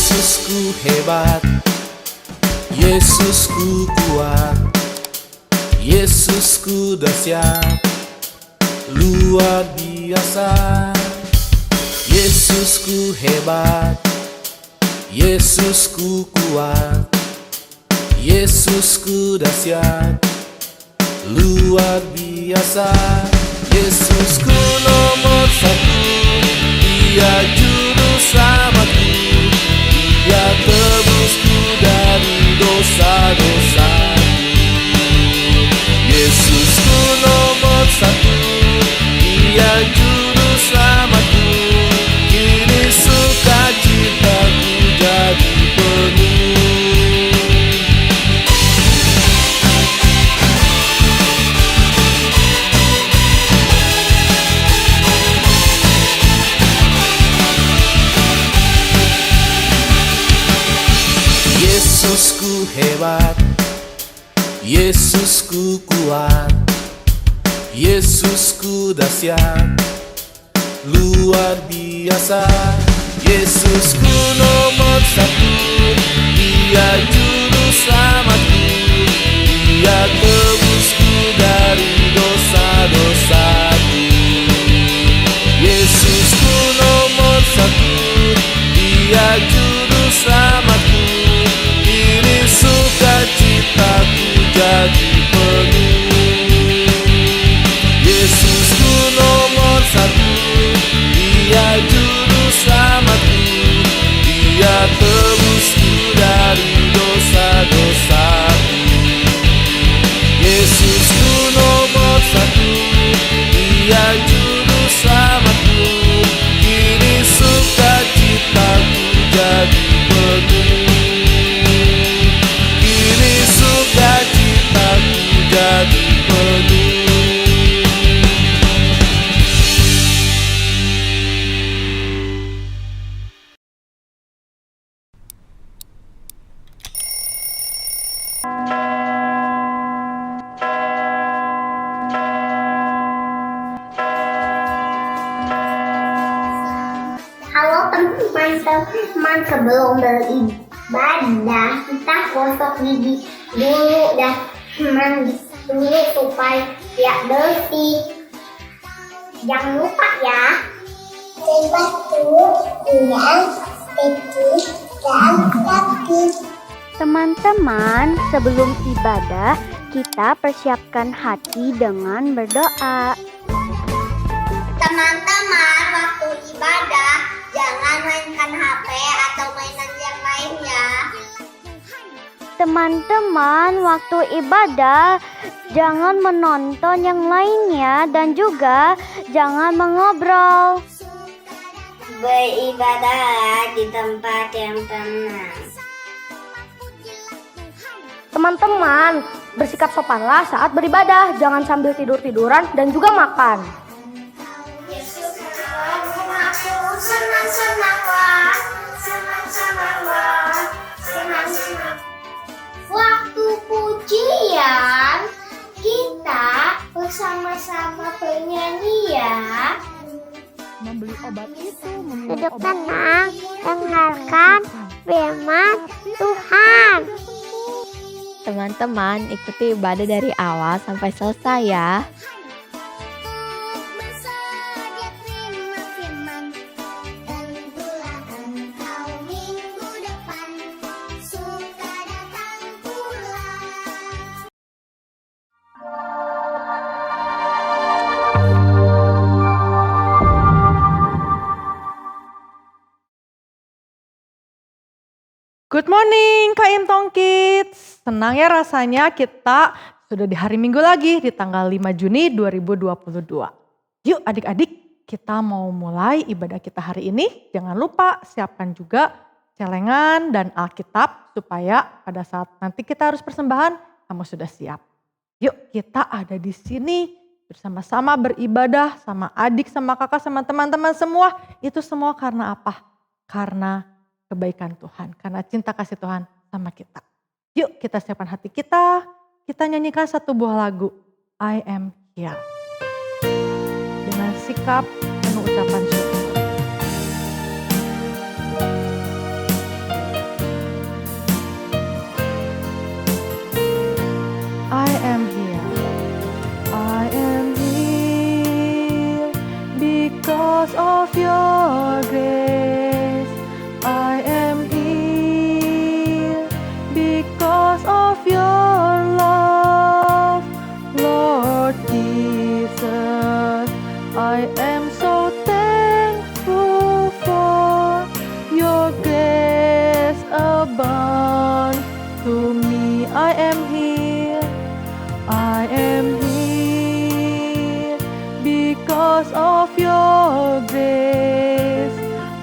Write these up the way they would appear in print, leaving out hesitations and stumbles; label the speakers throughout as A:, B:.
A: Yesusku hebat, Yesusku kuat, Yesusku dahsyat, luar biasa. Yesusku hebat, Yesusku kuat, Yesusku dahsyat, luar biasa. Yesusku nomor satu, Dia juru selamatku, Dia tebusku dari dosa-dosaku. Yesusku nomor satu, Dia juru selamatku, kini sukacitaku jadi penuh. Yesusku hebat, Yesusku kuat, Yesusku dahsyat, luar biasa. Yesusku nomor satu, Dia juru selamatku, Dia tebusku dari dosa-dosaku. Yesusku nomor satu, Dia juru selamatku, kini sukacitaku jadi penuh. Yesusku nomor satu, Dia juru selamatku, Dia tebusku dari dosa-dosaku. Yesusku nomor satu, Dia juru selamatku, kini sukacitaku jadi penuh. Kini sukacitaku jadi penuh.
B: Halo teman-teman, sebelum beribadah kita gosok gigi dulu dan mandi dulu supaya bersih. Jangan lupa ya, batu yang bersih dan rapi.
C: Teman-teman, sebelum ibadah kita persiapkan hati dengan berdoa.
B: Teman-teman, waktu ibadah jangan mainkan HP atau mainan yang lainnya.
C: Teman-teman, waktu ibadah jangan menonton yang lainnya dan juga jangan mengobrol.
B: Beribadah di tempat yang tenang.
D: Teman-teman, bersikap sopanlah saat beribadah, jangan sambil tidur-tiduran dan juga makan.
B: Yesus mengaku senang-senanglah, senang-senanglah, senang-senang. Waktu pujian kita bersama-sama bernyanyi ya.
D: Membeli obat itu,
B: Duduk tenang, dengarkan firman Tuhan.
E: Teman-teman, ikuti ibadah dari awal sampai selesai ya.
F: Good morning Kak Imtong Kids. Senang ya rasanya kita sudah di hari Minggu lagi di tanggal 5 Juni 2022. Yuk adik-adik, kita mau mulai ibadah kita hari ini. Jangan lupa siapkan juga celengan dan Alkitab supaya pada saat nanti kita harus persembahan kamu sudah siap. Yuk kita ada di sini bersama-sama beribadah sama adik, sama kakak, sama teman-teman semua. Itu semua karena apa? Karena kebaikan Tuhan, karena cinta kasih Tuhan sama kita. Yuk kita siapkan hati kita nyanyikan satu buah lagu, I Am Here. Dengan sikap penuh ucapan syukur. grace abounds to me. I am here, I am here because of your grace.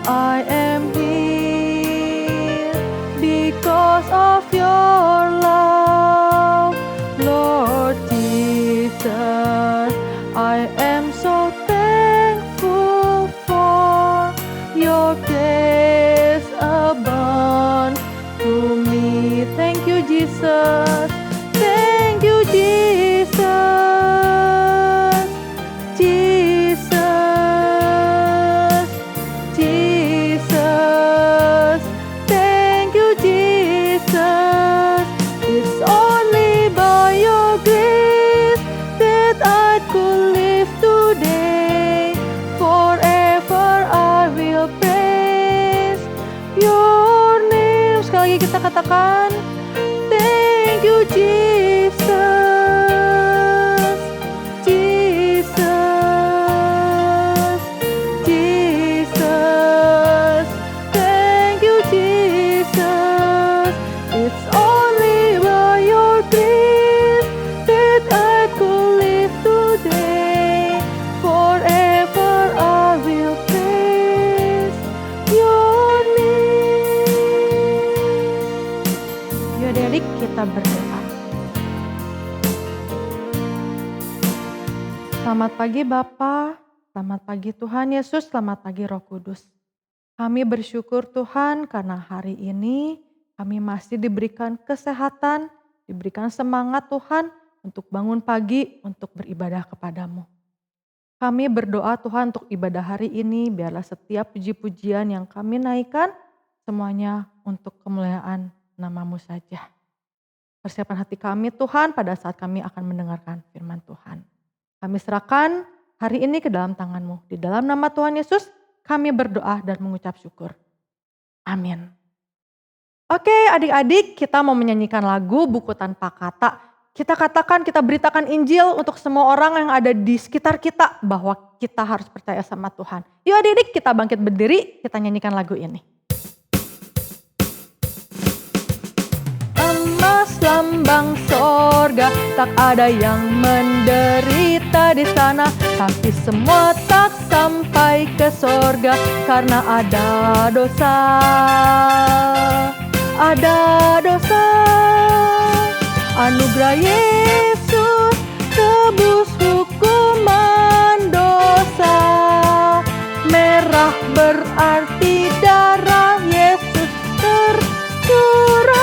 F: I am here because of your love, Lord Jesus. I am so thankful for your grace abound to me. Thank you, Jesus. Thank you, Jesus. Jesus. Jesus. Thank you, Jesus. It's only by your grace that I could live today. Forever I will praise your name. Sekali lagi kita katakan, thank you, Jesus. Jesus. Jesus. Thank you, Jesus. It's only by your grace that I could live today. Forever I will praise your name. Yuk adik-adik, kita berdoa. Selamat pagi Bapa, selamat pagi Tuhan Yesus, selamat pagi Roh Kudus. Kami bersyukur Tuhan karena hari ini kami masih diberikan kesehatan, diberikan semangat Tuhan untuk bangun pagi untuk beribadah kepadamu. Kami berdoa Tuhan untuk ibadah hari ini, biarlah setiap puji-pujian yang kami naikkan semuanya untuk kemuliaan nama-Mu saja. Persiapkan hati kami Tuhan pada saat kami akan mendengarkan firman Tuhan. Kami serahkan hari ini ke dalam tangan-Mu. Di dalam nama Tuhan Yesus kami berdoa dan mengucap syukur. Amin. Oke adik-adik, kita mau menyanyikan lagu Buku Tanpa Kata. Kita katakan, kita beritakan Injil untuk semua orang yang ada di sekitar kita bahwa kita harus percaya sama Tuhan. Yuk adik-adik, kita bangkit berdiri, kita nyanyikan lagu ini. Emas lambang sorga, tak ada yang menderita di sana, tapi semua tak sampai ke sorga karena ada dosa. Ada dosa. Anugerah Yesus tebus hukuman dosa. Merah berarti darah Yesus tercurah.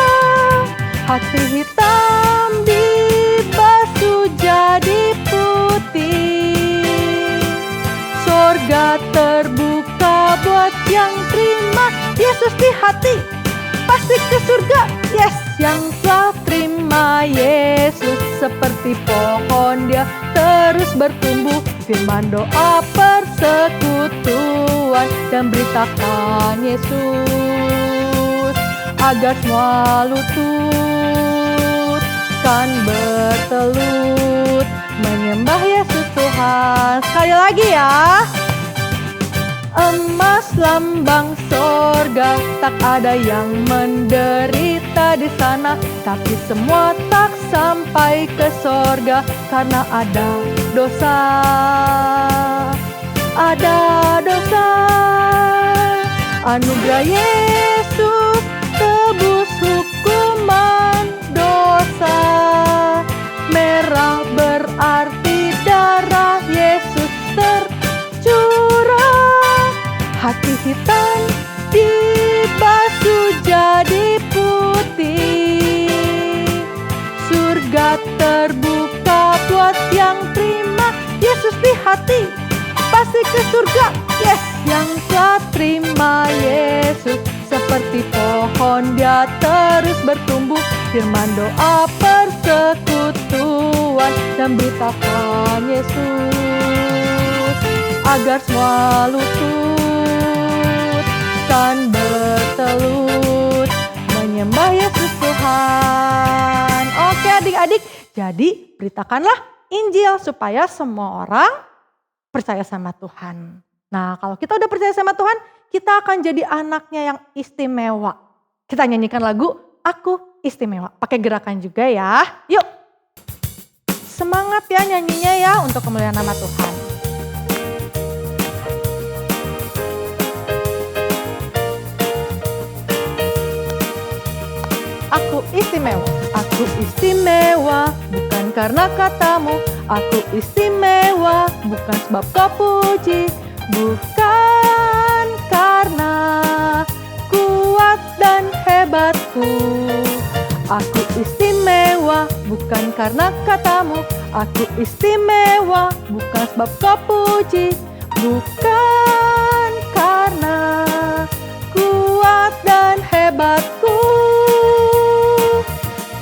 F: Hati hitam dibasuh jadi putih. Sorga terbuka buat yang terima Yesus di hati. Pasti ke surga, yes. Yang telah terima Yesus seperti pohon dia terus bertumbuh. Firman doa persekutuan dan beritakan Yesus agar semua lutut kan bertelut menyembah Yesus Tuhan. Sekali lagi ya. Emas lambang sorga, tak ada yang menderita di sana, tapi semua tak sampai ke sorga karena ada dosa. Ada dosa. Anugerah Yesus tebus hukuman dosa. Merah berarti darah Yesus tercurah. Hati hitam dibasuh jadi putih. Surga terbuka buat yang terima Yesus di hati. Pasti ke surga, yes. Yang telah terima Yesus seperti pohon dia terus bertumbuh. Firman doa persekutuan dan beritakan Yesus agar semua lutut kan bertelut menyembah Yesus Tuhan. Oke adik-adik, jadi beritakanlah Injil supaya semua orang percaya sama Tuhan. Nah kalau kita udah percaya sama Tuhan, kita akan jadi anaknya yang istimewa. Kita nyanyikan lagu Aku Istimewa. Pakai gerakan juga ya. Yuk. Semangat ya nyanyinya ya untuk kemuliaan nama Tuhan. Aku istimewa, bukan karena katamu. Aku istimewa, bukan sebab kau puji. Bukan karena kuat dan hebatku. Aku istimewa, bukan karena katamu. Aku istimewa, bukan sebab kau puji. Bukan karena kuat dan hebatku.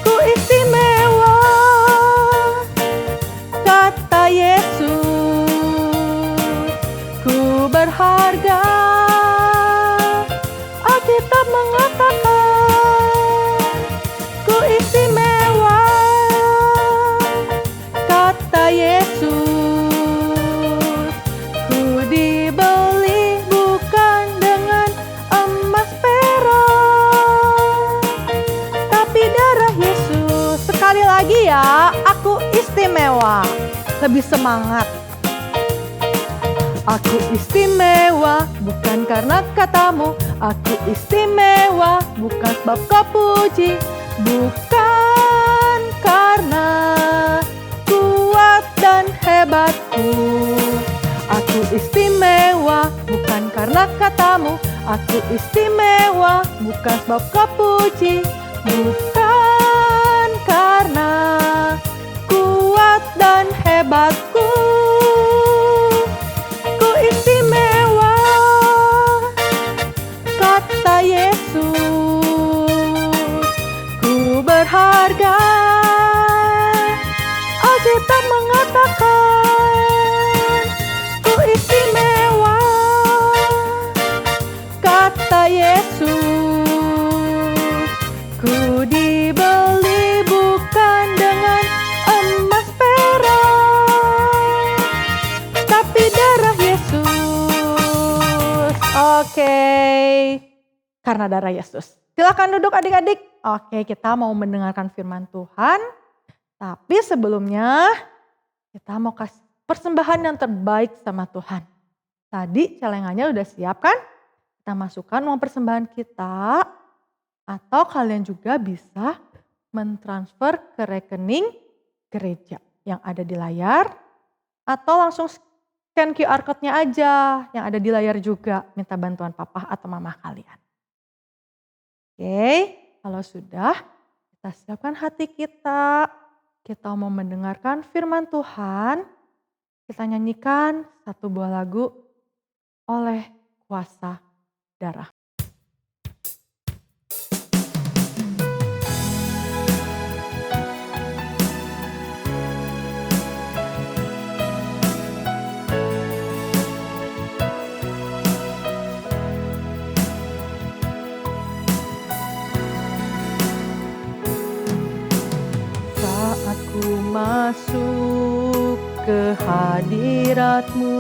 F: Ku istimewa, kata Yesus. Ku berharga, Alkitab mengatakan. Ku istimewa, kata Yesus. Ku dibeli bukan dengan emas perak, tapi darah Yesus. Sekali lagi ya, aku istimewa. Lebih semangat. Aku istimewa, bukan karena katamu. Aku istimewa, bukan sebab kau puji. Bukan karena kuat dan hebatku. Aku istimewa, bukan karena katamu. Aku istimewa, bukan sebab kau puji. Bukan karena kuat dan hebatku. Ku istimewa, kata Yesus. Ku berharga, Alkitab mengatakan. Ku istimewa, kata Yesus. Ku dibeli bukan dengan emas perak, tapi darah Yesus. Oke, karena darah Yesus. Silakan duduk adik-adik. Oke, kita mau mendengarkan firman Tuhan. Tapi sebelumnya kita mau kasih persembahan yang terbaik sama Tuhan. Tadi celengannya udah siap kan? Kita masukkan uang persembahan kita. Atau kalian juga bisa mentransfer ke rekening gereja yang ada di layar. Atau langsung scan QR code-nya aja yang ada di layar juga. Minta bantuan papa atau mama kalian. Oke, kalau sudah kita siapkan hati kita. Kita mau mendengarkan firman Tuhan. Kita nyanyikan satu buah lagu oleh kuasa darah. Saat ku masuk ke hadirat-Mu,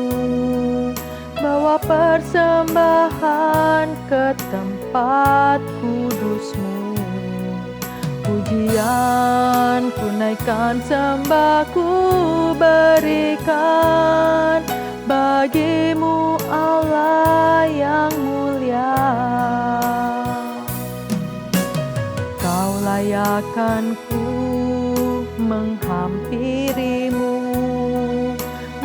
F: bawa persembahan ke tempat kudus-Mu. Pujian ku naikkan, sembah ku berikan bagi-Mu Allah yang mulia. Kau layakkan ku menghampiri-Mu,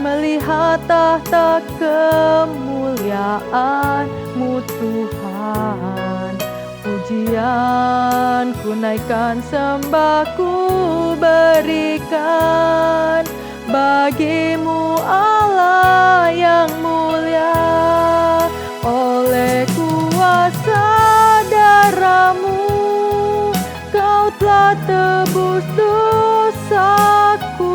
F: melihat tahta kemuliaan-Mu Tuhan. Pujian ku naikkan, sembah ku berikan bagi-Mu Allah yang mulia. Oleh kuasa darah-Mu Kau telah tebus dosaku.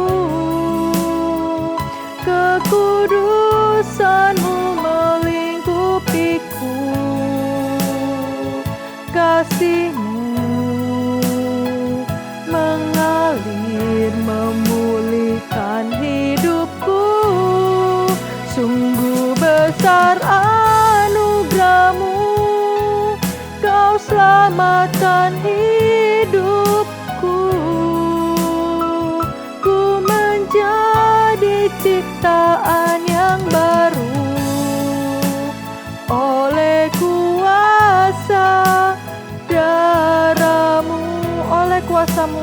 F: Kekudusan-Mu melingkupiku. Kasih-Mu mengalir memulihkan hidupku. Sungguh besar anugerah selamatkan hidupku. Ku menjadi ciptaan yang baru oleh kuasa darah-Mu, oleh kuasa-Mu,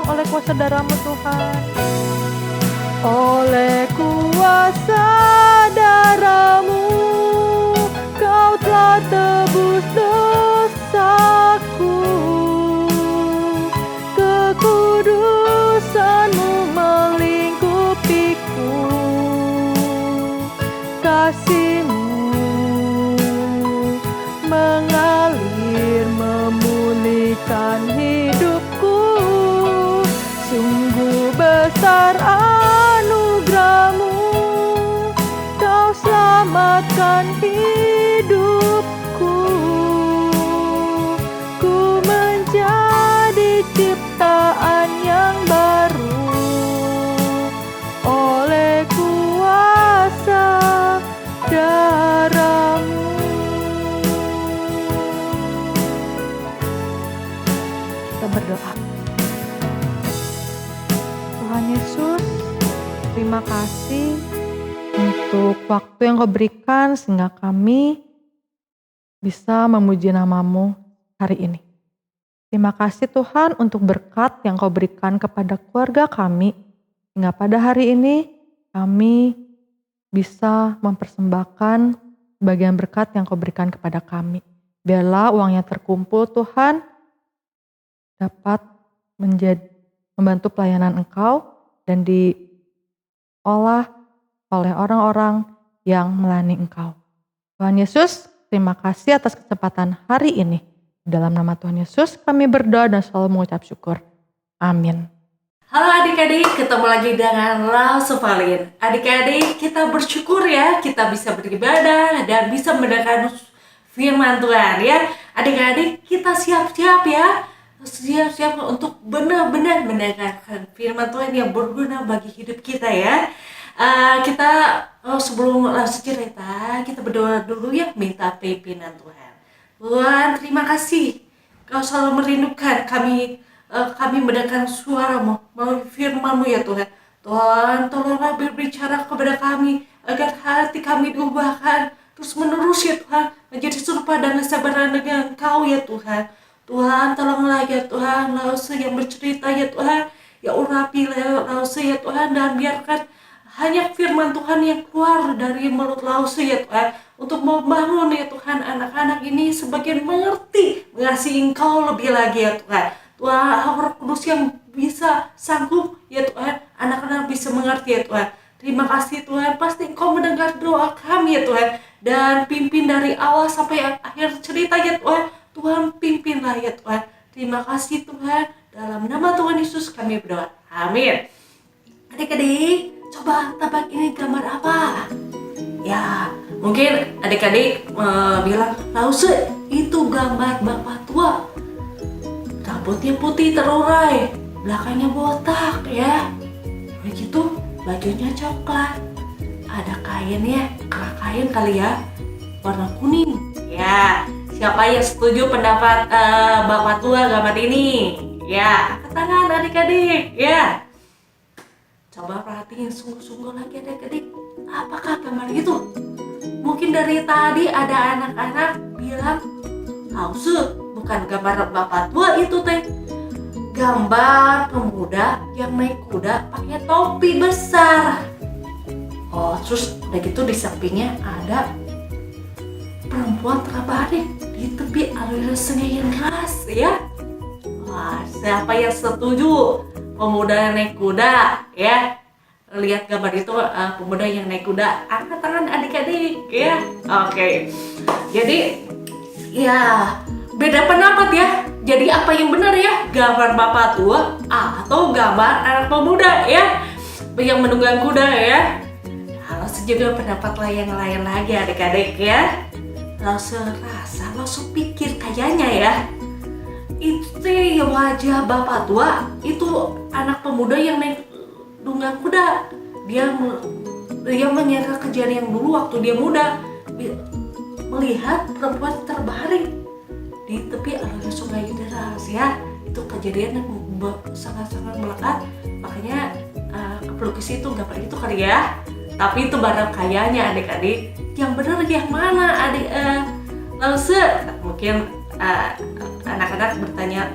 F: oleh kuasa darah-Mu Tuhan. Oleh kuasa darah-Mu, Kau telah tebus dosaku. Kekudusan-Mu melingkupiku. Kasih-Mu mengalir memulihkan hidupku. Sungguh besar anugerah-Mu, Kau selamatkan hidupku. Ku menjadi ciptaan yang baru oleh kuasa darah-Mu. Kita berdoa. Tuhan Yesus, terima kasih untuk waktu yang Kau berikan sehingga kami bisa memuji nama-Mu hari ini. Terima kasih Tuhan untuk berkat yang Kau berikan kepada keluarga kami, sehingga pada hari ini kami bisa mempersembahkan bagian berkat yang Kau berikan kepada kami. Biarlah uangnya terkumpul Tuhan dapat membantu pelayanan Engkau dan diolah oleh orang-orang yang melayani Engkau. Tuhan Yesus, terima kasih atas kesempatan hari ini. Dalam nama Tuhan Yesus kami berdoa dan selalu mengucap syukur. Amin.
G: Halo adik-adik, ketemu lagi dengan Lausuvalin. Adik-adik, kita bersyukur ya, kita bisa beribadah dan bisa mendengarkan firman Tuhan ya. Adik-adik, kita siap-siap ya. Siap-siap untuk benar-benar mendengarkan firman Tuhan yang berguna bagi hidup kita ya. Sebelum langsung cerita, kita berdoa dulu ya, minta pimpinan Tuhan. Tuhan, terima kasih Kau selalu merindukan kami mendengarkan suara-Mu melalui firman-Mu ya Tuhan. Tuhan, tolonglah berbicara kepada kami agar hati kami diubahkan terus menerus ya Tuhan, menjadi serupa dan kesabaran dengan Kau ya Tuhan. Tuhan, tolonglah ya Tuhan, Lause yang bercerita ya Tuhan, ya urapi Lause ya Tuhan, dan biarkan hanya firman Tuhan yang keluar dari mulut Lause ya Tuhan, untuk membangun ya Tuhan anak-anak ini sebagian mengerti, mengasihi Engkau lebih lagi ya Tuhan. Tuhan, Roh Kudus yang bisa sanggup ya Tuhan, anak-anak bisa mengerti ya Tuhan. Terima kasih Tuhan, pasti Engkau mendengar doa kami ya Tuhan, dan pimpin dari awal sampai akhir cerita ya Tuhan. Tuhan pimpinlah ya Tuhan. Terima kasih Tuhan. Dalam nama Tuhan Yesus kami berdoa. Amin. Adik-adik, coba tebak ini gambar apa? Ya, mungkin adik-adik bilang, Lause, itu gambar bapak tua. Rambutnya putih terurai, belakangnya botak ya. Begitu, bajunya coklat. Ada kainnya, kain kali ya, warna kuning. Ya. Siapa yang setuju pendapat bapak tua gambar ini? Ya, angkat tangan adik-adik. Ya, coba perhatiin sungguh-sungguh lagi adik-adik. Apakah gambar itu? Mungkin dari tadi ada anak-anak bilang, Lause, bukan gambar bapak tua itu teh. Gambar pemuda yang naik kuda pakai topi besar. Oh, terus udah gitu di sampingnya ada perempuan terbaring di tepi aliran sungai yang deras ya. Wah, siapa yang setuju pemuda yang naik kuda ya? Lihat gambar itu pemuda yang naik kuda, angkat tangan adik-adik ya. Oke. Jadi ya beda pendapat ya. Jadi apa yang benar ya? Gambar bapak tua atau gambar anak pemuda ya yang menunggang kuda ya? Harus juga pendapat lain lagi adik-adik ya. Langsung rasa, langsung pikir kayaknya ya, itu wajah bapak tua itu anak pemuda yang naik tunggang kuda. Dia menyangka kejadian yang dulu waktu dia muda, melihat perempuan terbaring di tepi aliran sungai deras ya. Itu kejadian yang sangat-sangat melekat, makanya pelukis itu gambar itu kali ya. Tapi itu barang kayanya adik-adik. Yang benar yang mana adik? Lause mungkin anak-anak bertanya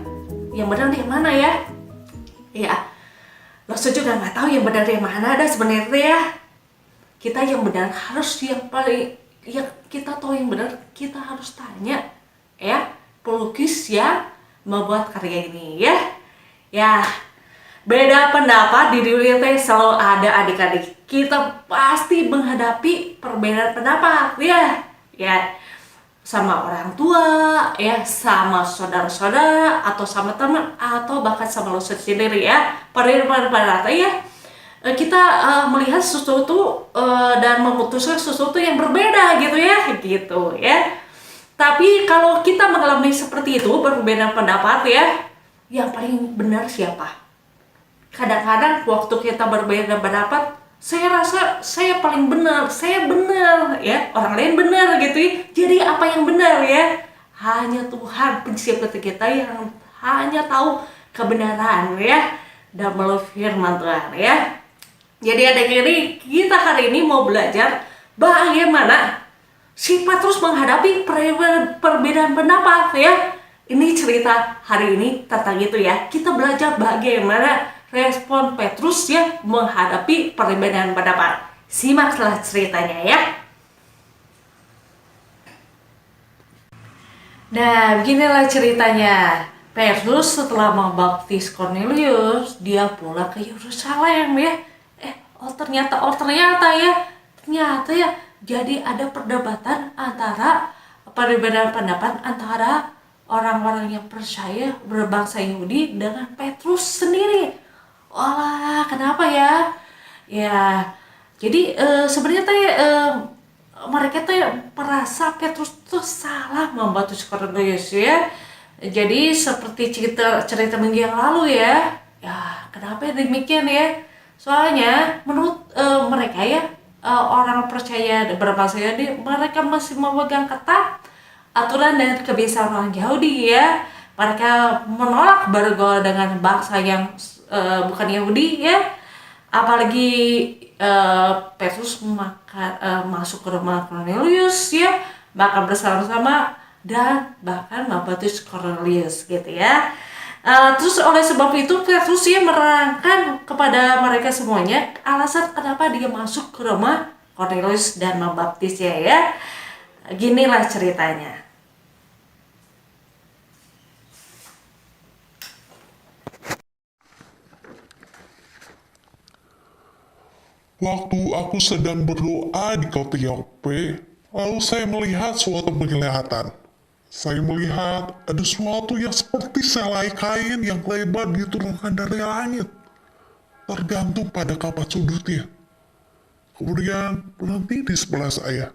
G: yang benar yang mana ya? Ya, Lause juga nggak tahu yang benar yang mana ada sebenarnya ya. Kita yang benar harus yang paling, yang kita tahu yang benar kita harus tanya ya pelukis yang membuat karya ini ya. Ya, beda pendapat di dunia teh selalu ada adik-adik. Kita pasti menghadapi perbedaan pendapat ya. Ya, sama orang tua, ya, sama saudara-saudara, atau sama teman, atau bahkan sama lo sendiri ya. Pada ya, kita melihat sesuatu dan memutuskan sesuatu yang berbeda gitu ya. Tapi kalau kita mengalami seperti itu, berbeda pendapat ya, yang paling benar siapa? Kadang-kadang waktu kita berbeda pendapat, saya rasa saya paling benar, saya benar ya, orang lain benar gitu ya. Jadi apa yang benar ya? Hanya Tuhan pencipta kita yang hanya tahu kebenaran ya, dan melalui firman Tuhan ya. Jadi adik-adik, kita hari ini mau belajar bagaimana si Petrus menghadapi perbedaan pendapat ya. Ini cerita hari ini tentang itu ya. Kita belajar bagaimana respon Petrus ya menghadapi perbedaan pendapat. Simaklah ceritanya ya. Nah, beginilah ceritanya. Petrus setelah membaptis Cornelius, dia pulang ke Yerusalem ya. Ternyata ya. Jadi ada perdebatan antara perbedaan pendapat antara orang-orang yang percaya berbangsa Yahudi dengan Petrus sendiri. Wah, kenapa ya? Ya, jadi sebenarnya mereka merasa Petrus tuh salah membaptis Cornelius ya. Jadi seperti cerita minggu yang lalu ya. Ya, kenapa demikian ya? Soalnya menurut mereka ya, orang percaya berbangsa Yahudi, mereka masih memegang ketat aturan dan kebiasaan orang Yahudi ya. Mereka menolak bergaul dengan bangsa yang bukan Yahudi ya. Apalagi Petrus masuk ke rumah Cornelius ya, makan bersama-sama dan bahkan membaptis Cornelius gitu ya. Terus oleh sebab itu Petrus ya menerangkan kepada mereka semuanya alasan kenapa dia masuk ke rumah Cornelius dan membaptis ya. Ginilah ceritanya.
H: Waktu aku sedang berdoa di kota Yope, lalu saya melihat suatu penglihatan. Saya melihat ada sesuatu yang seperti selai kain yang lebar diturunkan dari langit, tergantung pada kapan sudutnya. Kemudian berhenti di sebelah saya.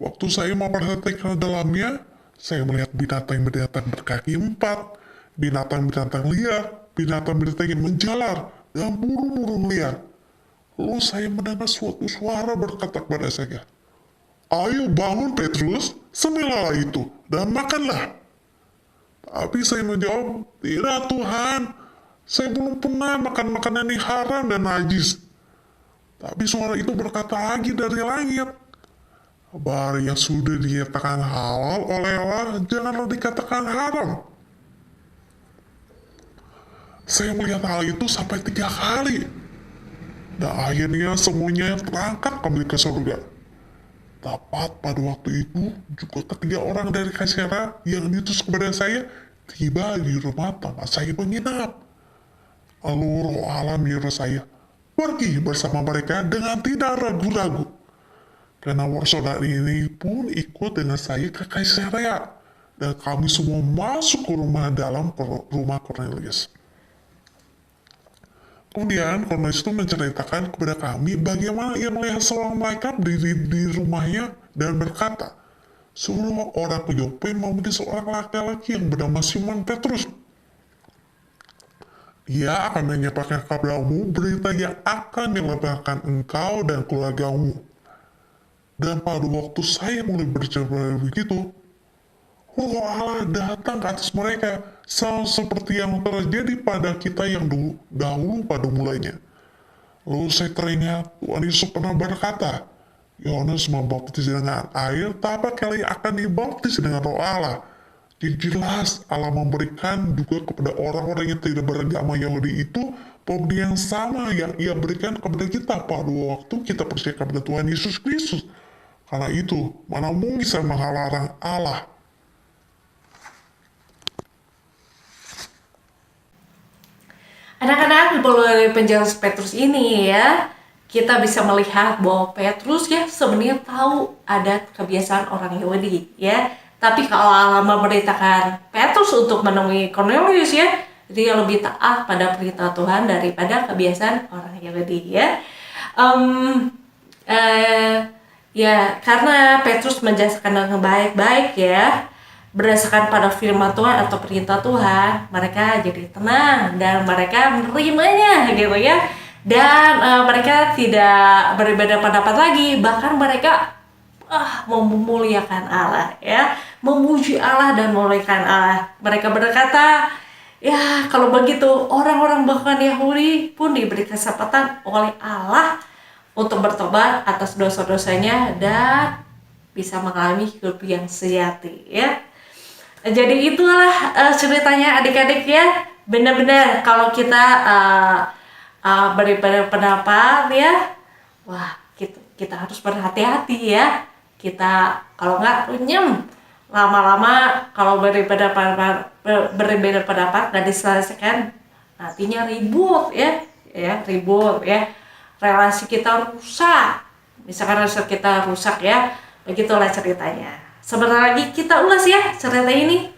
H: Waktu saya memperhatikan dalamnya, saya melihat binatang-binatang berkaki 4, binatang-binatang liar, binatang-binatang yang menjalar, dan burung-burung liar. Lalu saya mendengar suatu suara berkata kepada saya, "Ayo bangun Petrus, semilalah itu, dan makanlah." Tapi saya menjawab, "Tidak Tuhan, saya belum pernah makan makanan yang haram dan najis." Tapi suara itu berkata lagi dari langit, "Barang yang sudah dinyatakan halal oleh Allah, janganlah dikatakan haram." Saya melihat hal itu sampai 3 kali. Dan akhirnya semuanya terangkat kembali ke surga. Tepat pada waktu itu, juga ketiga orang dari Kaisera yang diutus kepada saya tiba di rumah tempat saya menginap. Lalu roh Allah menyuruh saya pergi bersama mereka dengan tidak ragu-ragu. Karena saudara ini pun ikut dengan saya ke Kaisarea, dan kami semua masuk ke rumah Cornelius. Kemudian Cornelius itu menceritakan kepada kami bagaimana ia melihat seorang malaikat di rumahnya dan berkata, "Seluruh orang ke Yope memuji seorang laki-laki yang bernama Simon Petrus. Dia akan menyampaikan kepadamu berita yang akan menyelamatkan engkau dan keluargamu." Dan pada waktu saya mulai berbicara begitu, Roh Allah datang ke atas mereka, sama seperti yang terjadi pada kita yang dahulu pada mulanya. Lalu saya teringat Tuhan Yesus pernah berkata, Yohanes membaptis dengan air, tapi kalian akan dibaptis dengan Roh Allah. Jadi jelas Allah memberikan juga kepada orang-orang yang tidak beragama Yahudi itu pemberian yang sama yang Ia berikan kepada kita pada waktu kita percaya kepada Tuhan Yesus Kristus. Karena itu, mana mungkin saya menghalang Allah.
G: Anak-anak, melalui penjelasan Petrus ini ya, kita bisa melihat bahwa Petrus ya sebenarnya tahu ada kebiasaan orang Yahudi ya. Tapi kalau Allah memerintahkan Petrus untuk menemui Cornelius ya, dia lebih taat pada perintah Tuhan daripada kebiasaan orang Yahudi ya. Ya karena Petrus menjelaskan dengan baik-baik ya, berdasarkan pada firman Tuhan atau perintah Tuhan, mereka jadi tenang dan mereka menerimanya gitu ya. Dan mereka tidak berbeda pendapat lagi, bahkan mereka memuliakan Allah ya, memuji Allah dan memuliakan Allah. Mereka berkata, ya kalau begitu orang-orang bahkan Yahudi pun diberi kesempatan oleh Allah untuk bertobat atas dosa-dosanya dan bisa mengalami hidup yang sejati ya. Jadi itulah ceritanya adik-adik ya. Benar-benar kalau kita berbeda pendapat ya, wah kita harus berhati-hati ya. Kita kalau nggak runyem, lama-lama kalau berbeda pendapat nggak diselesaikan, nantinya ribut ya, ribut ya. Relasi kita rusak, misalkan relasi kita rusak ya, begitulah ceritanya. Sebentar lagi kita ulas ya cerita ini.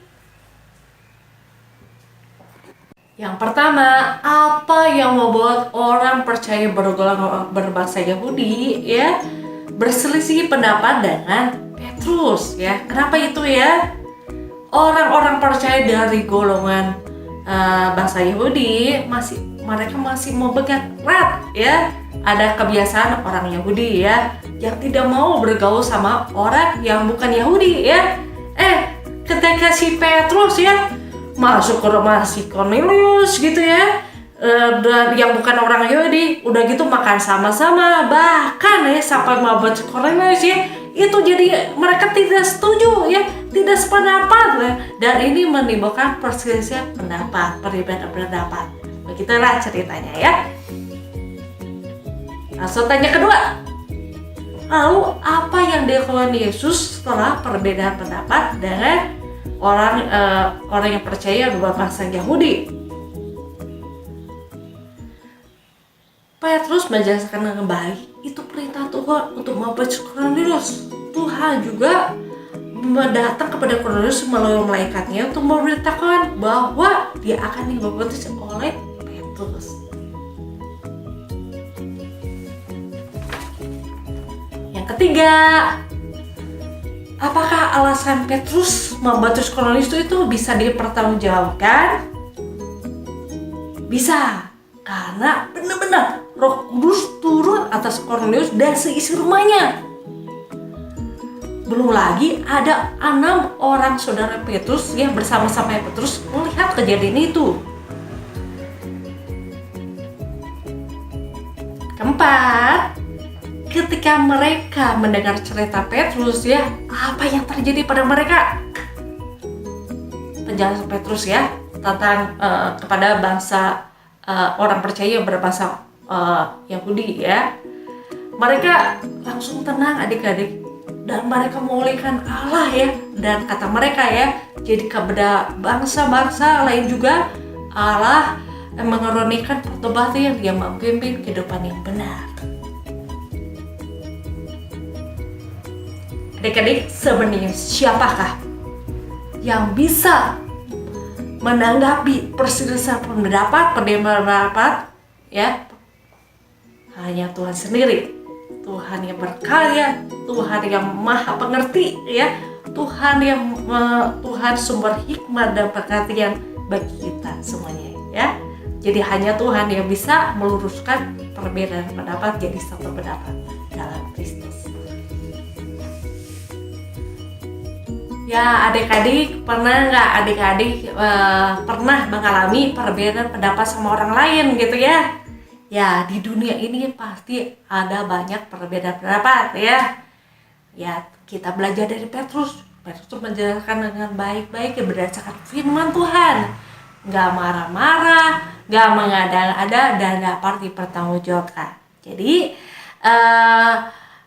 G: Yang pertama, apa yang membuat orang percaya bergolongan berbahasa Yahudi ya berselisih pendapat dengan Petrus ya? Kenapa itu ya? Orang-orang percaya dari golongan bahasa Yahudi mereka masih memegang erat ya. Ada kebiasaan orang Yahudi ya yang tidak mau bergaul sama orang yang bukan Yahudi ya. Ketika si Petrus ya masuk ke rumah si Cornelius gitu ya, dan yang bukan orang Yahudi, udah gitu makan sama-sama, bahkan ya sampai membuat Cornelius ya, itu jadi mereka tidak setuju ya, tidak sependapat ya. Dan ini menimbulkan perselisihan pendapat, perbedaan pendapat. Begitulah ceritanya ya. Langsung tanya kedua, lalu apa yang dilakukan Yesus setelah perbedaan pendapat dengan orang yang percaya berbahasa Yahudi? Petrus menjelaskan dengan baik, itu perintah Tuhan untuk membaptis Cornelius. Tuhan juga mendatang kepada Cornelius melalui malaikatnya untuk memberitakan bahwa dia akan dibaptis oleh Petrus. Yang ketiga, apakah alasan Petrus membaptis Cornelius itu bisa dipertanggungjawabkan? Bisa, karena benar-benar Roh Kudus turun atas Cornelius dan seisi rumahnya. Belum lagi ada 6 orang saudara Petrus yang bersama-sama Petrus melihat kejadian itu. Keempat, ketika mereka mendengar cerita Petrus ya, apa yang terjadi pada mereka? Penjelasan Petrus ya tentang kepada bangsa orang percaya berbahasa Yahudi ya. Mereka langsung tenang adik-adik dan mereka memulihkan Allah ya, dan kata mereka ya, jadi kepada bangsa-bangsa lain juga Allah mengaruniakan pertobatan yang memimpin kehidupan yang benar. Adik-adik, sebenarnya siapakah yang bisa menanggapi perselisihan pendapat ya? Hanya Tuhan sendiri. Tuhan yang berkarya, Tuhan yang maha pengerti ya, Tuhan sumber hikmat dan perhatian bagi kita semuanya ya. Jadi hanya Tuhan yang bisa meluruskan perbedaan pendapat jadi satu pendapat dalam Kristus. Ya, adik-adik pernah nggak adik-adik pernah mengalami perbedaan pendapat sama orang lain gitu ya? Ya, di dunia ini pasti ada banyak perbedaan pendapat ya. Ya, kita belajar dari Petrus. Petrus menjelaskan dengan baik-baik ya, berdasarkan firman Tuhan. Nggak marah-marah, nggak mengada-ada, dan dapat dipertanggungjawabkan.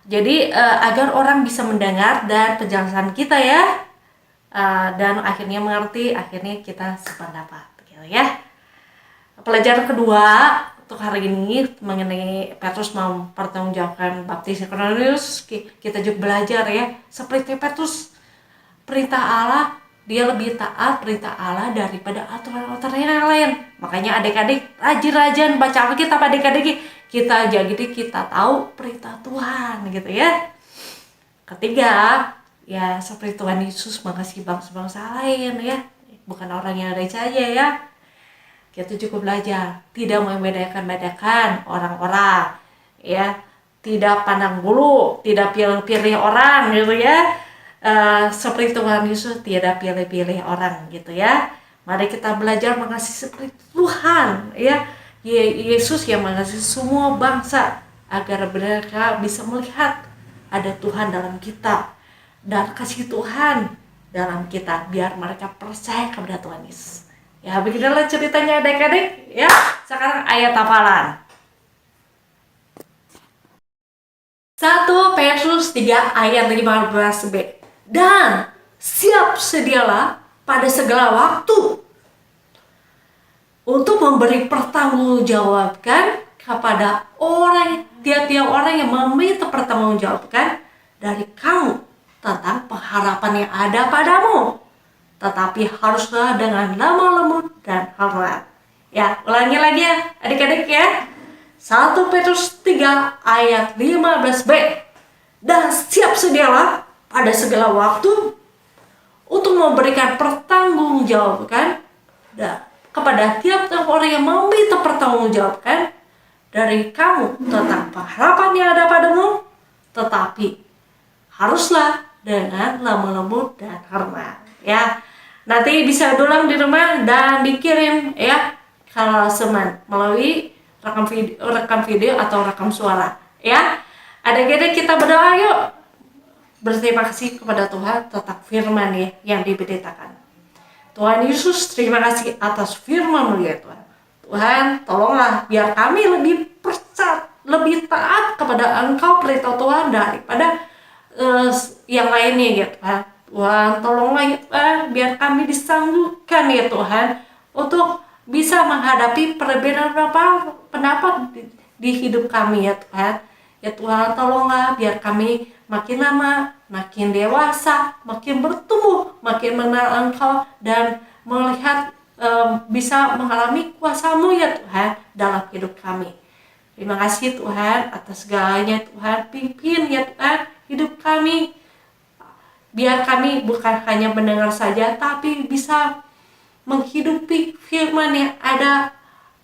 G: Jadi agar orang bisa mendengar dan penjelasan kita ya, dan akhirnya mengerti, akhirnya kita sependapat gitu ya. Pelajaran kedua untuk hari ini mengenai Petrus mempertanggungjawabkan baptis Cornelius, kita juga belajar ya, seperti Petrus, perintah Allah, dia lebih taat perintah Allah daripada aturan-aturan yang lain. Makanya adik-adik rajin-rajin baca Alkitab adik-adik, kita tahu perintah Tuhan gitu ya. Ketiga, ya seperti Tuhan Yesus mengasihi bangsa-bangsa lain ya, bukan orang yang ada saja ya. Kita juga belajar tidak membedakan orang-orang ya, tidak pandang bulu, tidak pilih-pilih orang gitu ya. Seperti Tuhan Yesus tidak pilih-pilih orang gitu ya. Mari kita belajar mengasihi seperti Tuhan ya. Yesus yang mengasihi semua bangsa agar mereka bisa melihat ada Tuhan dalam kita dan kasih Tuhan dalam kita, biar mereka percaya kepada Tuhan Yesus. Ya, beginilah ceritanya adik-adik ya. Sekarang ayat hafalan. 1 Petrus 3 ayat 15b. Dan siap sedialah pada segala waktu untuk memberi pertanggungjawabkan kepada tiap-tiap orang yang meminta pertanggungjawabkan dari kamu tentang pengharapan yang ada padamu, tetapi haruslah dengan lemah lembut dan hormat. Ya, ulangi lagi ya adik-adik ya. 1 Petrus 3 ayat 15b. Dan siap sedialah pada segala waktu untuk memberikan pertanggungjawabkan kepada tiap-tiap orang yang meminta pertanggungjawabkan dari kamu tentang pengharapan yang ada padamu, tetapi haruslah dengan lemah lembut dan hormat ya. Nanti bisa ulang di rumah dan dikirim ya kalau seman melalui rekam video atau rekam suara ya. Adik-adik kita berdoa yuk. Berterima kasih kepada Tuhan tentang firman ya yang diberitakan. Tuhan Yesus, terima kasih atas firman-Mu ya Tuhan. Tuhan, tolonglah biar kami lebih percaya, lebih taat kepada Engkau perintah Tuhan daripada yang lainnya ya Tuhan. Tuhan, tolonglah ya Tuhan, biar kami disanggupkan ya Tuhan untuk bisa menghadapi perbedaan pendapat di hidup kami ya Tuhan. Ya Tuhan, tolonglah biar kami makin lama, makin dewasa, makin bertumbuh, makin mengenal Engkau dan melihat bisa mengalami kuasa-Mu ya Tuhan dalam hidup kami. Terima kasih Tuhan atas segalanya Tuhan, pimpin ya Tuhan hidup kami. Biar kami bukan hanya mendengar saja, tapi bisa menghidupi firman yang ada,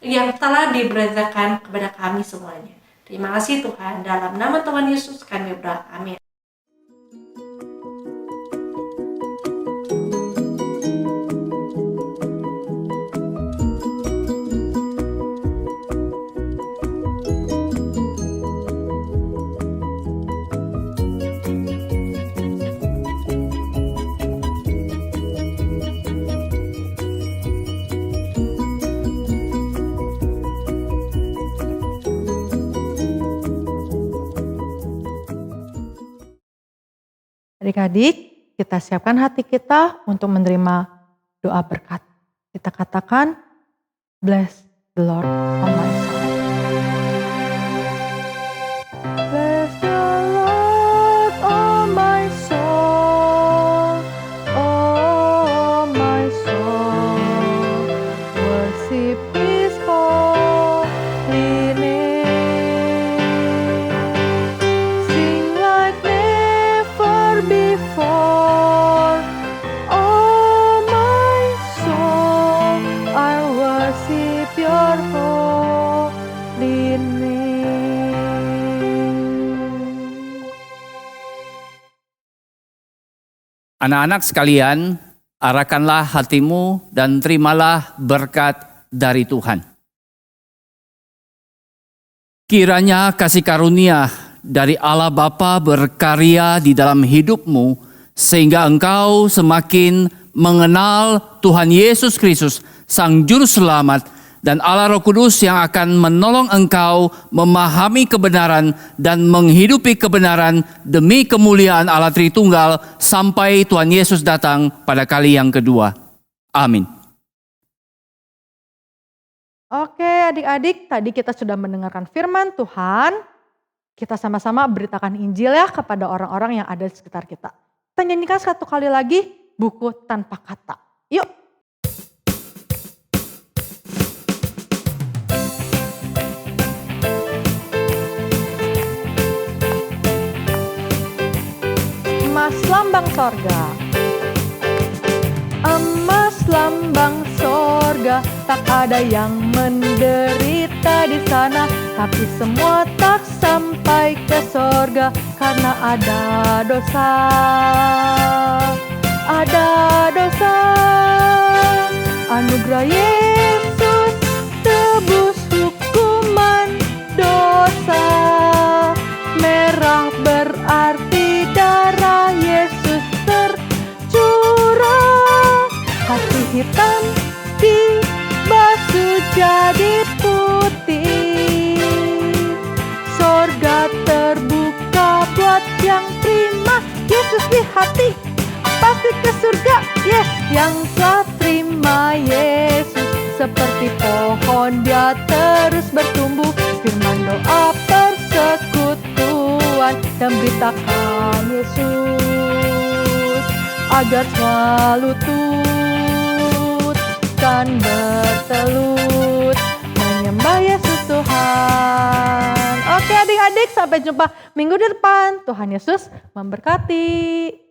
G: yang telah diberitakan kepada kami semuanya. Terima kasih Tuhan, dalam nama Tuhan Yesus kami berdoa, amin.
F: Adik-adik, kita siapkan hati kita untuk menerima doa berkat. Kita katakan, bless the Lord on my soul. Bless the Lord on my soul, oh my soul. Worship His holy name. Sing like never before. Oh my soul, I worship your holy
I: Anak-anak sekalian, arahkanlah hatimu dan terimalah berkat dari Tuhan. Kiranya kasih karunia dari Allah Bapa berkarya di dalam hidupmu sehingga engkau semakin mengenal Tuhan Yesus Kristus, Sang Juru Selamat, dan Allah Roh Kudus yang akan menolong engkau memahami kebenaran dan menghidupi kebenaran demi kemuliaan Allah Tritunggal sampai Tuhan Yesus datang pada kali yang kedua. Amin.
F: Oke adik-adik, tadi kita sudah mendengarkan firman Tuhan. Kita sama-sama beritakan Injil ya kepada orang-orang yang ada di sekitar kita. Kita nyanyikan satu kali lagi buku tanpa kata. Yuk. Emas lambang sorga. Emas lambang sorga, tak ada yang menderita di sana, tapi semua tak sampai ke sorga karena ada dosa. Ada dosa. Anugerah Yesus tebus hukuman dosa. Merah berarti darah Yesus tercurah. Kasih hitam dibasuh jadi putih. Sorga terbuka buat yang terima Yesus di hati. Pasti ke surga, yes. Yang telah terima Yesus seperti pohon dia terus bertumbuh. Firman doa persekutuan dan beritakan Yesus agar selalu tut kan bertelut menyembah Yesus Tuhan. Oke adik-adik, sampai jumpa minggu depan. Tuhan Yesus memberkati.